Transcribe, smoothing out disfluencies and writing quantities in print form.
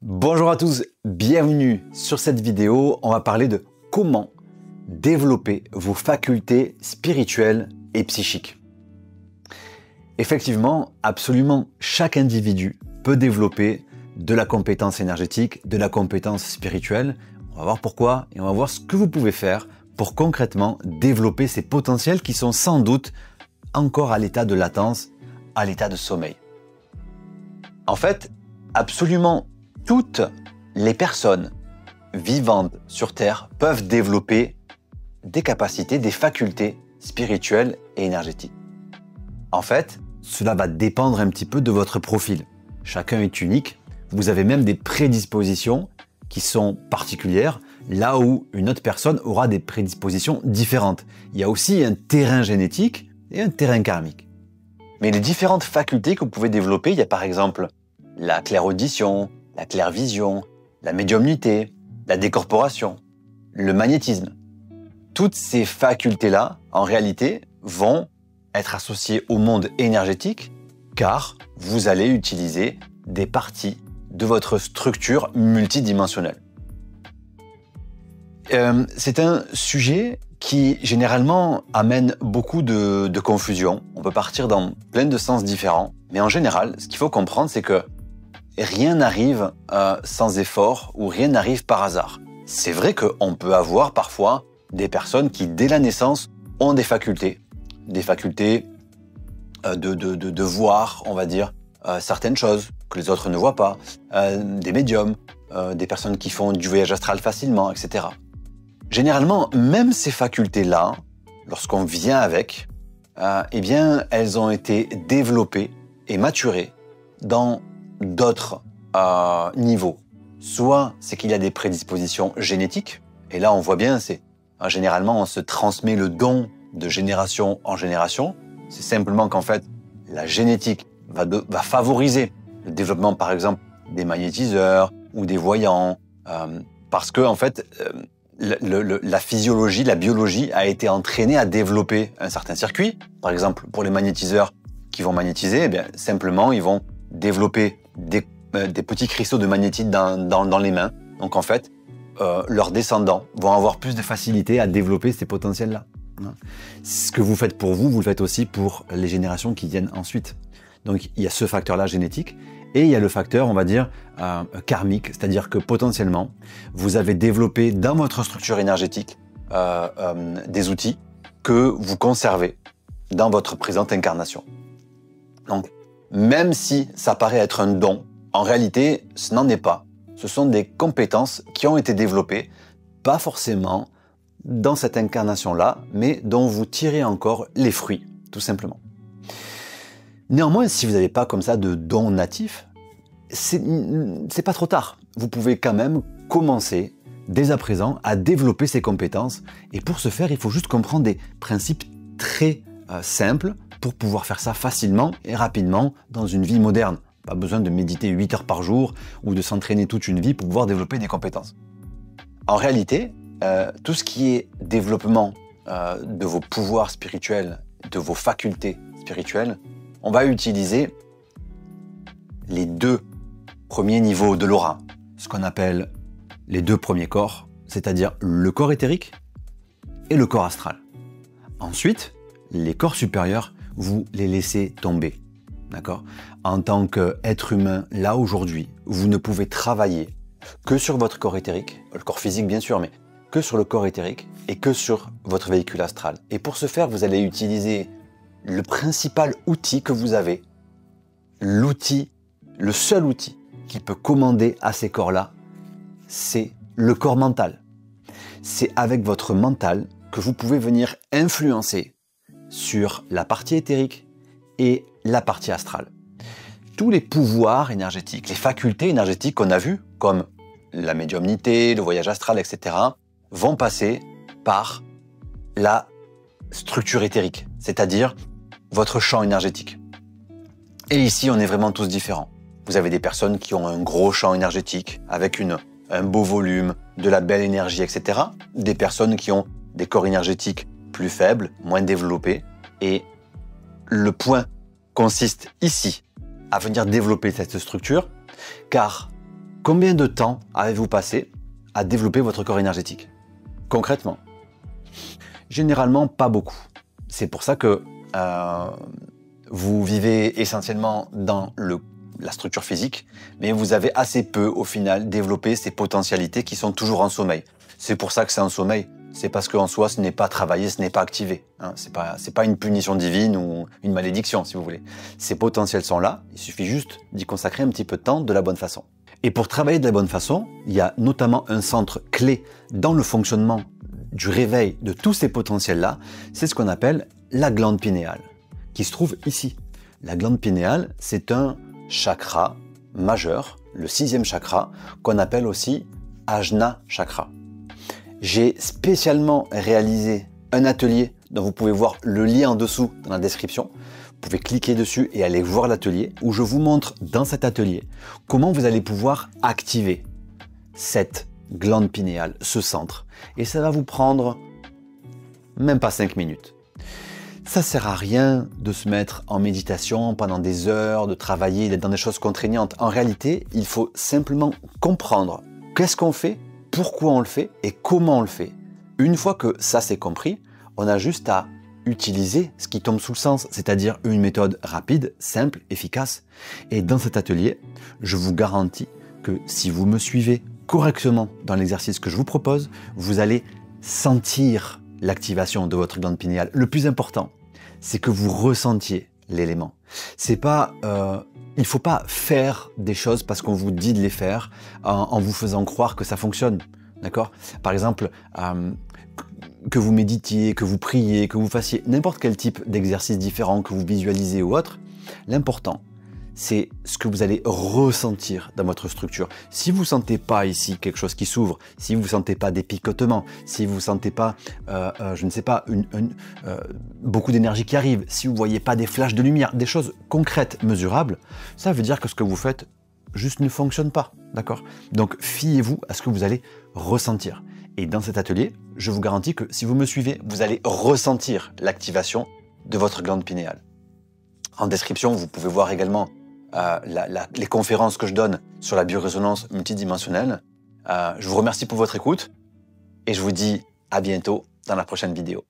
Bonjour à tous, bienvenue sur cette vidéo. On va parler de comment développer vos facultés spirituelles et psychiques. Effectivement, absolument chaque individu peut développer de la compétence énergétique, de la compétence spirituelle. On va voir pourquoi et on va voir ce que vous pouvez faire pour concrètement développer ces potentiels qui sont sans doute encore à l'état de latence, à l'état de sommeil. En fait, absolument toutes les personnes vivantes sur Terre peuvent développer des capacités, des facultés spirituelles et énergétiques. En fait, cela va dépendre un petit peu de votre profil. Chacun est unique. Vous avez même des prédispositions qui sont particulières, là où une autre personne aura des prédispositions différentes. Il y a aussi un terrain génétique et un terrain karmique. Mais les différentes facultés que vous pouvez développer, il y a par exemple la clairaudition, la clairvision, la médiumnité, la décorporation, le magnétisme. Toutes ces facultés-là, en réalité, vont être associées au monde énergétique car vous allez utiliser des parties de votre structure multidimensionnelle. C'est un sujet qui généralement amène beaucoup de confusion. On peut partir dans plein de sens différents, mais en général, ce qu'il faut comprendre, c'est que rien n'arrive sans effort ou rien n'arrive par hasard. C'est vrai qu'on peut avoir parfois des personnes qui, dès la naissance, ont des facultés de voir, on va dire, certaines choses que les autres ne voient pas, des médiums, des personnes qui font du voyage astral facilement, etc. Généralement, même ces facultés-là, lorsqu'on vient avec, eh bien, elles ont été développées et maturées dans d'autres niveaux. Soit c'est qu'il y a des prédispositions génétiques, et là on voit bien, c'est généralement on se transmet le don de génération en génération. C'est simplement qu'en fait la génétique va favoriser le développement par exemple des magnétiseurs ou des voyants, parce que en fait la physiologie, la biologie a été entraînée à développer un certain circuit. Par exemple pour les magnétiseurs qui vont magnétiser, eh bien, simplement ils vont développer des petits cristaux de magnétite dans les mains. Donc en fait, leurs descendants vont avoir plus de facilité à développer ces potentiels-là. Ce que vous faites pour vous, vous le faites aussi pour les générations qui viennent ensuite. Donc il y a ce facteur-là génétique et il y a le facteur, on va dire, karmique, c'est-à-dire que potentiellement, vous avez développé dans votre structure énergétique des outils que vous conservez dans votre présente incarnation. Donc, même si ça paraît être un don, en réalité, ce n'en est pas. Ce sont des compétences qui ont été développées, pas forcément dans cette incarnation-là, mais dont vous tirez encore les fruits, tout simplement. Néanmoins, si vous n'avez pas comme ça de don natif, c'est pas trop tard. Vous pouvez quand même commencer dès à présent à développer ces compétences. Et pour ce faire, il faut juste comprendre des principes très simples pour pouvoir faire ça facilement et rapidement dans une vie moderne. Pas besoin de méditer 8 heures par jour ou de s'entraîner toute une vie pour pouvoir développer des compétences. En réalité, tout ce qui est développement de vos pouvoirs spirituels, de vos facultés spirituelles, on va utiliser les 2 premiers niveaux de l'aura, ce qu'on appelle les 2 premiers corps, c'est-à-dire le corps éthérique et le corps astral. Ensuite, les corps supérieurs, vous les laissez tomber. D'accord ? En tant qu'être humain, là aujourd'hui, vous ne pouvez travailler que sur votre corps éthérique, le corps physique bien sûr, mais que sur le corps éthérique et que sur votre véhicule astral. Et pour ce faire, vous allez utiliser le principal outil que vous avez, l'outil, le seul outil qui peut commander à ces corps-là, c'est le corps mental. C'est avec votre mental que vous pouvez venir influencer sur la partie éthérique et la partie astrale. Tous les pouvoirs énergétiques, les facultés énergétiques qu'on a vues, comme la médiumnité, le voyage astral, etc., vont passer par la structure éthérique, c'est-à-dire votre champ énergétique. Et ici, on est vraiment tous différents. Vous avez des personnes qui ont un gros champ énergétique, avec un beau volume, de la belle énergie, etc. Des personnes qui ont des corps énergétiques plus faibles, moins développés. Et le point consiste ici à venir développer cette structure, car Combien de temps avez-vous passé à développer votre corps énergétique? Concrètement, généralement pas beaucoup. C'est pour ça que vous vivez essentiellement dans la structure physique, mais vous avez assez peu au final développé ces potentialités qui sont toujours en sommeil. C'est pour ça que c'est en sommeil. C'est parce qu'en soi, ce n'est pas travaillé, ce n'est pas activé. Hein. C'est pas une punition divine ou une malédiction, si vous voulez. Ces potentiels sont là, il suffit juste d'y consacrer un petit peu de temps de la bonne façon. Et pour travailler de la bonne façon, il y a notamment un centre clé dans le fonctionnement du réveil de tous ces potentiels-là, c'est ce qu'on appelle la glande pinéale, qui se trouve ici. La glande pinéale, c'est un chakra majeur, le 6e chakra, qu'on appelle aussi Ajna chakra. J'ai spécialement réalisé un atelier dont vous pouvez voir le lien en dessous dans la description. Vous pouvez cliquer dessus et aller voir l'atelier où je vous montre dans cet atelier comment vous allez pouvoir activer cette glande pinéale, ce centre. Et ça va vous prendre même pas 5 minutes. Ça sert à rien de se mettre en méditation pendant des heures, de travailler, d'être dans des choses contraignantes. En réalité, il faut simplement comprendre qu'est-ce qu'on fait, pourquoi on le fait et comment on le fait. Une fois que ça c'est compris, on a juste à utiliser ce qui tombe sous le sens, c'est-à-dire une méthode rapide, simple, efficace. Et dans cet atelier, je vous garantis que si vous me suivez correctement dans l'exercice que je vous propose, vous allez sentir l'activation de votre glande pinéale. Le plus important, c'est que vous ressentiez l'élément. C'est pas, il faut pas faire des choses parce qu'on vous dit de les faire en vous faisant croire que ça fonctionne. D'accord? Par exemple, que vous méditiez, que vous priez, que vous fassiez n'importe quel type d'exercice différent, que vous visualisez ou autre, l'important, c'est ce que vous allez ressentir dans votre structure. Si vous ne sentez pas ici quelque chose qui s'ouvre, si vous ne sentez pas des picotements, si vous ne sentez pas, je ne sais pas, beaucoup d'énergie qui arrive, si vous ne voyez pas des flashs de lumière, des choses concrètes, mesurables, ça veut dire que ce que vous faites juste ne fonctionne pas, d'accord? Donc fiez-vous à ce que vous allez ressentir. Et dans cet atelier, je vous garantis que si vous me suivez, vous allez ressentir l'activation de votre glande pinéale. En description, vous pouvez voir également les conférences que je donne sur la biorésonance multidimensionnelle. Je vous remercie pour votre écoute et je vous dis à bientôt dans la prochaine vidéo.